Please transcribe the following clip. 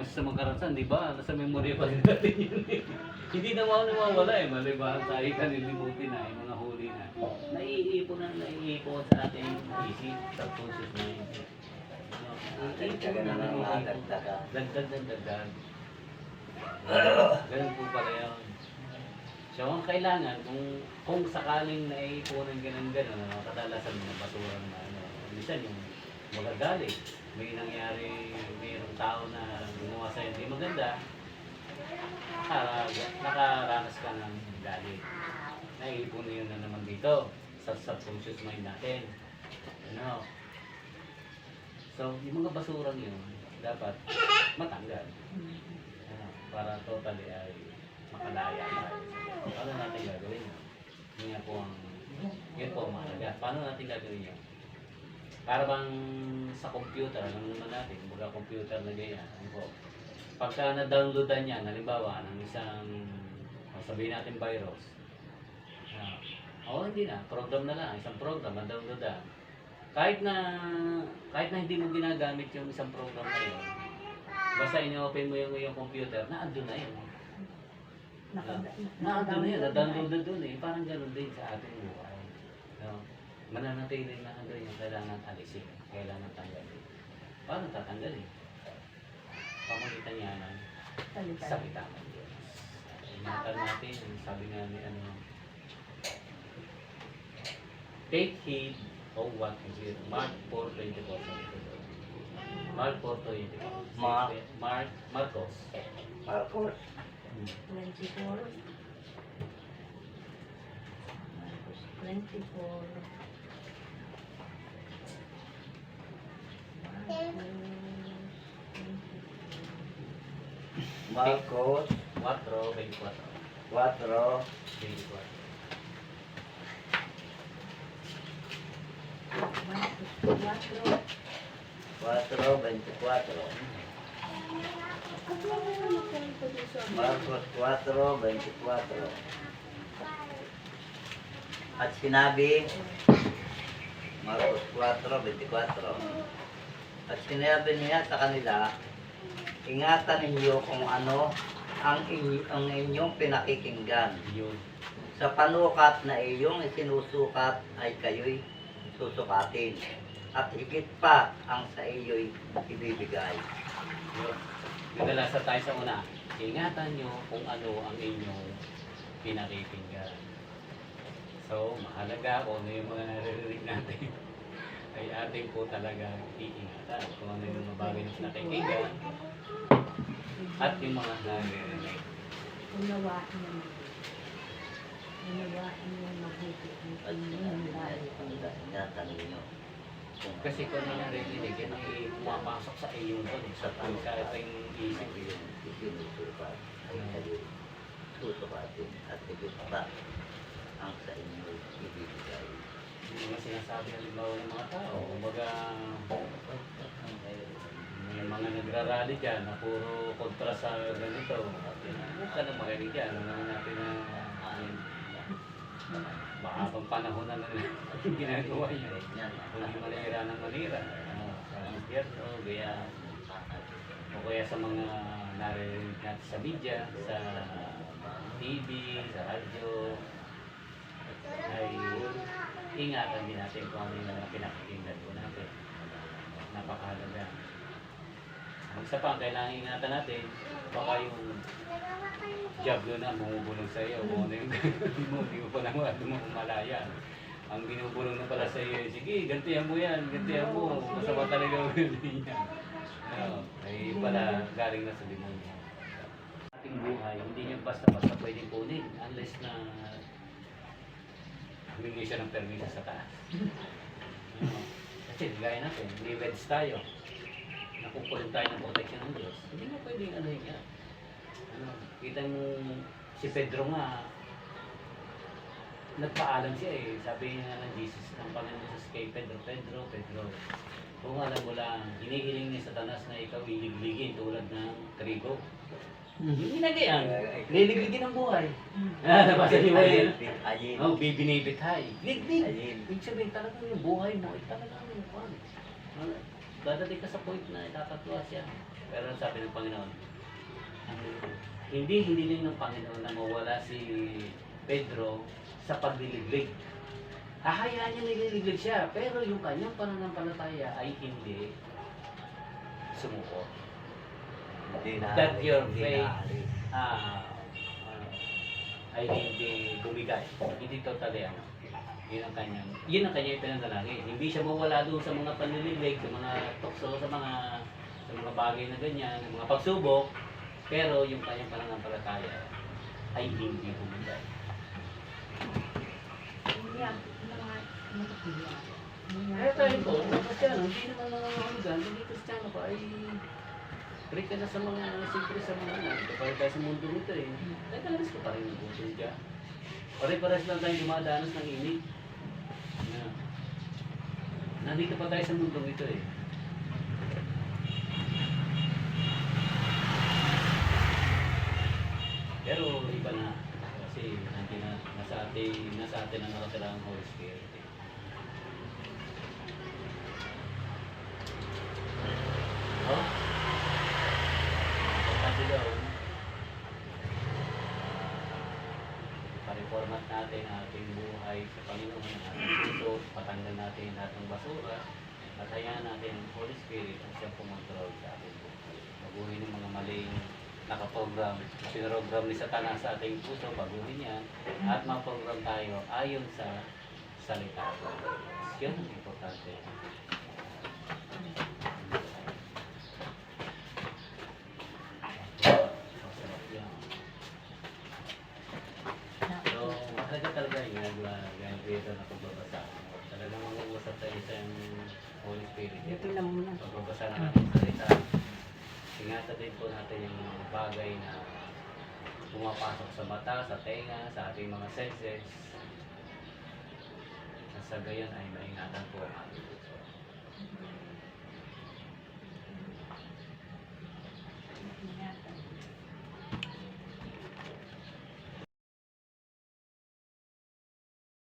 sa mga karansan, di ba? Nasa memorya pa rin natin yun eh. Hindi na nawawala eh, maliban tayo kanilimutin na, yung mga huli na. Naiipon sa ating isip, subconscious mind. Naiipon na naiipon. Dagdag. Ganun po pala yun. So, ang kailangan, kung sakaling naiipunan ganun, kadalasan ng basura na minsan yung magagalit, may nangyari, mayroong tao na gumawa sa'yo hindi maganda, nakaranas ka ng galit. Naiipon yun na naman dito sa subconscious mind natin. Ano? So, yung mga basurang yun, dapat matanggal. Ano, para totally ay makalaya tayo. Paano natin gagawin yun? Yun po ang mahalaga. Paano natin gagawin yun? Para bang sa computer, alam naman natin, baga computer na ganyan. Ano po? Pagka na-downloadan niya, halimbawa, ng isang, sabihin natin virus, hindi na, program na lang, isang program, na-downloadan. Kahit na hindi mo ginagamit yung isang program na yun, basta in-open mo yung computer, na-andun na yun. Na-andun na yun, na-download na dun eh. Parang gano'n din sa ating buhay. No? Mananatili na ano yung kailangan alisin, kailangan tanggalin. Paano tatanggalin? Pamagitan niya ng salita ng Diyos. Ingatan natin, sabi nga ni take heed of what you hear. Mark 4:24. Mark 4:24. Marcos. 24. Marcos 24. Marcos 4:24. 4, 4:24. Marcos 4:24. At sinabi, Marcos 4:24. At sinabi niya sa kanila, ingatan ninyo kung ano ang inyong pinakikinggan. Yun. Sa panukat na iyong isinusukat ay kayo'y susukatin. At higit pa ang sa iyo'y ibibigay. Yun. Kadalasan tayo sa una, ingatan nyo kung ano ang inyong pinakikinggan. So, mahalaga kung ano yung mga naririnig natin ay ating po talaga iingatan kung ano yung mga bagay na nakikinggan at yung mga naririnig. Unawaan mo mabuti At ang sinabi inyong niya, ingatan ninyo. Kasi kung ano yung naririnig, yan ay pumapasok sa iyong sa ating isip. Yung isinusukat ay kayo'y susukatin. At higit pa ang sa inyo'y ibibigay. Yung mga sinasabi halimbawa ng mga tao, kumbaga may mga nagrarally dyan na puro kontra sa ganito. At huwag ka na makinig dyan. Ano naman natin na mahabang panahon na yung ginagawa niya. Kung hindi malira ng malira. Sa gobyerno, o kaya sa mga narinig natin sa media, sa TV, sa radyo, ay ingatan din natin kung ano yung mga pinakikinggan po natin. Napakahalaga. Ang isa pa, kailangan ingatan natin, baka yung job yun na bumubulong sa iyo, kung ano yung gagawin mo, hindi mo pa naman malaya. Ang binubulong na pala sa iyo, sige, gantihan mo yan, gantihan mo, masama talaga ulit yan. Ay pala galing na sa demonyo. Ating buhay, hindi niyo basta-basta pwedeng kunin unless na humingi siya ng permiso sa taas. Kasi gaya natin, liweds tayo. Nakukulong tayo ng protection ng Diyos. Hindi mo pwedeng ano yun yan. Kita mo si Pedro nga, nagpaalam siya eh. Sabi nga ng Jesus, ng Panginoon Jesus kay Pedro, kung alam mo lang, hinihiling ni Satanas na ikaw iligligin tulad ng trigo. Yung ginagayan, liligligin ang buhay. Nabasa niyo ba yun? Ayin. Binibithay. Liglig. Ayin. Ibig sabihin talagang yung buhay mo ay talagang yung pan. dadating ka sa point na itatatuwa siya. Pero ang sabi ng Panginoon, hindi hiling ng Panginoon na mawala si Pedro sa pagliliglig. Hahayaan niya nililiglig siya, pero yung kanyang pananampalataya ay hindi sumuko. Hindi na, That your hindi faith naalis. ay hindi bumigay. Hindi totally Yun ang kanyang ipinanalangin. Hindi siya mawala doon sa mga panlililig, sa mga tukso, sa mga bagay na ganyan, mga pagsubok, pero yung kanyang pananampalataya ay hindi bumigay. Hindi ang mga nakakaya. Kaya tayo po, mga Kristiyano, hindi naman nangangahulugan, hindi Kristiyano ko ay break ka na sa mga, siyempre sa mga kapag tayo sa mundo nito eh. Kaya talagas ko pa rin yung puso dyan. Pare-pares lang tayo dumadanas ng init. Yeah. Nandito pa tayo sa mundo nito eh. Pero iba na. Kasi nasa atin ang nakatira ang Holy Spirit. Oh? Kasi daw, pa-reformat natin ang ating buhay sa Panginoon, ang ating puso, patanggal natin lahat ng basura, at hayaan natin ang Holy Spirit ang siyang pumontrol sa ating buhay. Baguhin ng mga maling nakaprogram, pinoprogram ni Satanas sa ating puso, baguhin yan, at maprogram tayo ayon sa salita. Yun ang importante. So, mahalaga talaga yung ginagawa na pagbabasa. Talagang mag-uusap tayo sa Holy Spirit. Ito lang muna. Pagbabasa na natin salita. Ingatan din po natin yung mga bagay na pumapasok sa mata, sa tenga, sa ating mga senses. At sa gayon ay maingatan po ang ating puso.